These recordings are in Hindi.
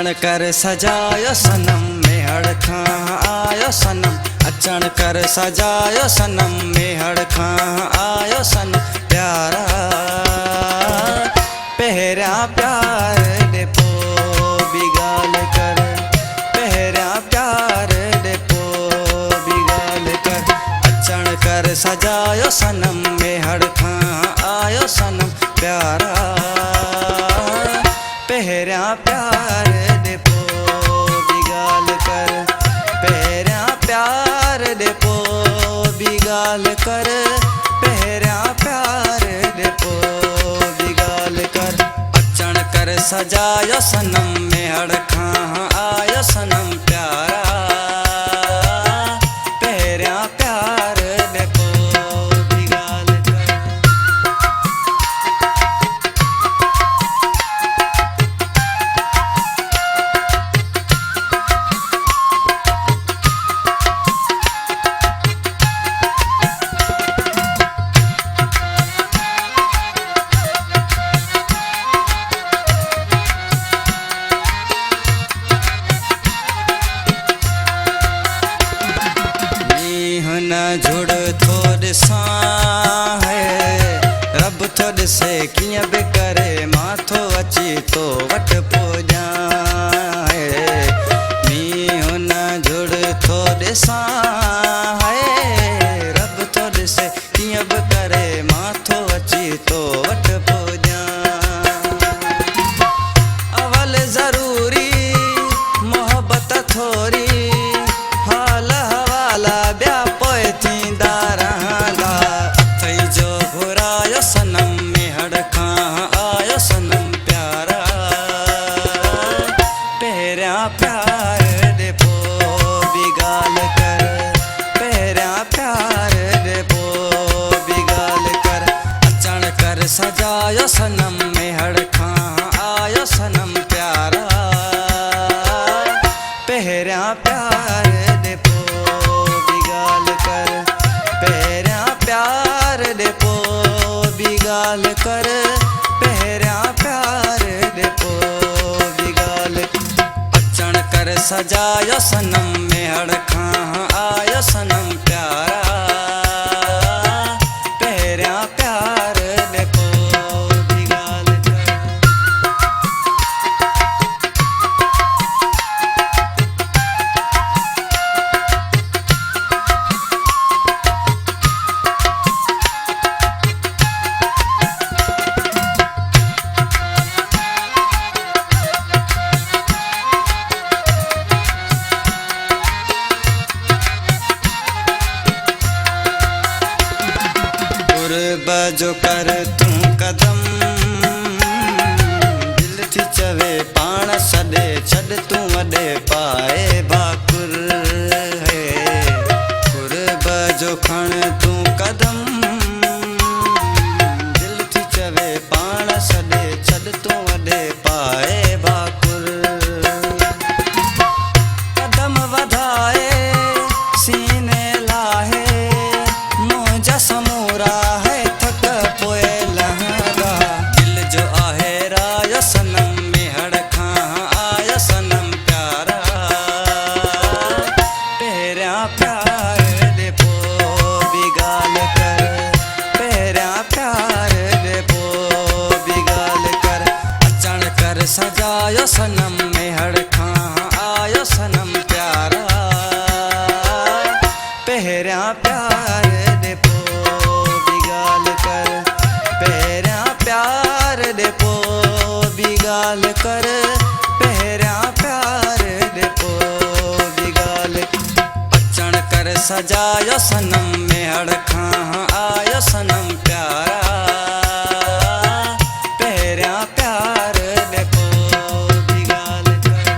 अचण कर सजायो सनम मेहड़ खां आयो सनम, अचण कर सजायो सनम मेहड़ खां आयो सनम प्यारा। पहिरियां प्यार ॾे पोइ बि ॻाल्हि कर, पहिरियां प्यार ॾे पोइ बि ॻाल्हि कर। अचण कर सजायो सनम मेहड़ खां आयो सनम प्यारा। पहिरियां प्यार ॾे पोइ बि ॻाल्हि कर, पहिरियां प्यार ॾे पोइ बि ॻाल्हि कर, पहिरियां प्यार ॾे पोइ बि ॻाल्हि कर। अचण कर सजायो सनम मेहड़ खां आयो सनम प्यारा। पहिरियां प्यार ॾे पोइ बि ॻाल्हि कर। जुड़ थो ॾिसां है रब थो ॾिसे कीअं बि करे, मां थो अची तो वटि पुॼां है। मींहुं न जुड़ थो ॾिसां है रब थो ॾिसे कीअं बि करे, मां थो अची तो वटि पुॼां। अवल ज़रूरी मोहबत थोरी, हाल हवाला ॿिया पोइ थींदा रहंदा। अथई जो घुरायो सनम मेहड़ खां आयो सनम प्यारा। पहिरियां प्यार ॾे पोइ बि ॻाल्हि कर, पहिरियां प्यार ॾे पोइ बि ॻाल्हि कर। अचण कर सजायो सनम मेहड़ खां आयो सनम प्यारा। पहिरियां प्यार ॾे पोइ बि ॻाल्हि कर, पहिरियां प्यार ॾे पोइ बि ॻाल्हि कर, पहिरियां प्यार ॾे पोइ बि ॻाल्हि कर। अचण कर सजायो सनम मेहड़ खां आयो सनम प्यारा। पहिरियां प्यार ॾे पोइ बि ॻाल्हि कर। जो कर तूं कदम, दिल थी चवे पाण छॾे छॾ तूं वॾे पाए भाकुर है। कुर्ब जो खण तूं कदम, दिल थी चवे पाण छॾे छॾ तूं वॾे पाए भाकुर। कदम वधाए सीने लाहे मुंहिंजा समूरा सनम मेहड़ खां आयो सनम प्यारा। पहिरियां प्यार ॾे पोइ बि ॻाल्हि कर, पहिरियां प्यार ॾे पोइ बि ॻाल्हि कर। अचण कर सजायो सनम मेहड़ खां आयो सनम प्यारा। पहिरियां प्यार ॾे पोइ बि ॻाल्हि कर, पहिरियां प्यार ॾे पोइ बि ॻाल्हि कर, पहिरियां प्यार ॾे पोइ बि ॻाल्हि कर। अचण कर सजायो सनम मेहड़ खां आयो सनम प्यारा। पहिरियां प्यार ॾे पोइ बि ॻाल्हि कर।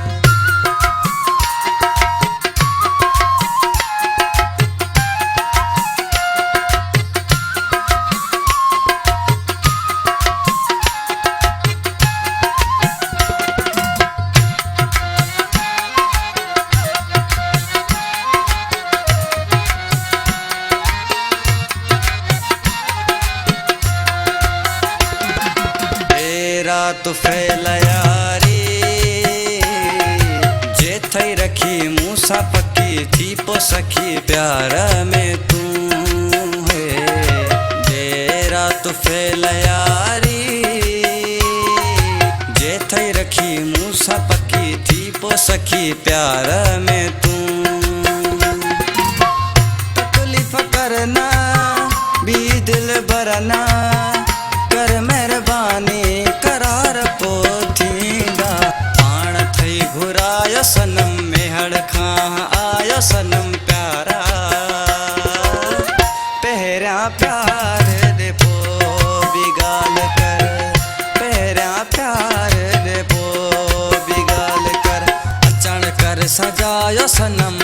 रात फैल यारी रखी मूसा पक्की थी पो सखी प्यार में तू है डेरा तू फेल यारी जे थई रखी मूसा पक्की थी पो सखी प्यार में तू तकलीफ़ करना भी दिल भरना कर मेहरबानी करार पो थींदा पाण थई घुरायो सनम मेहड़ खां आयो सनम प्यारा पहिरियां प्यार दे पो भी ॻाल्हि कर पहिरियां प्यार दे पो भी ॻाल्हि कर अचण कर सजायो सनम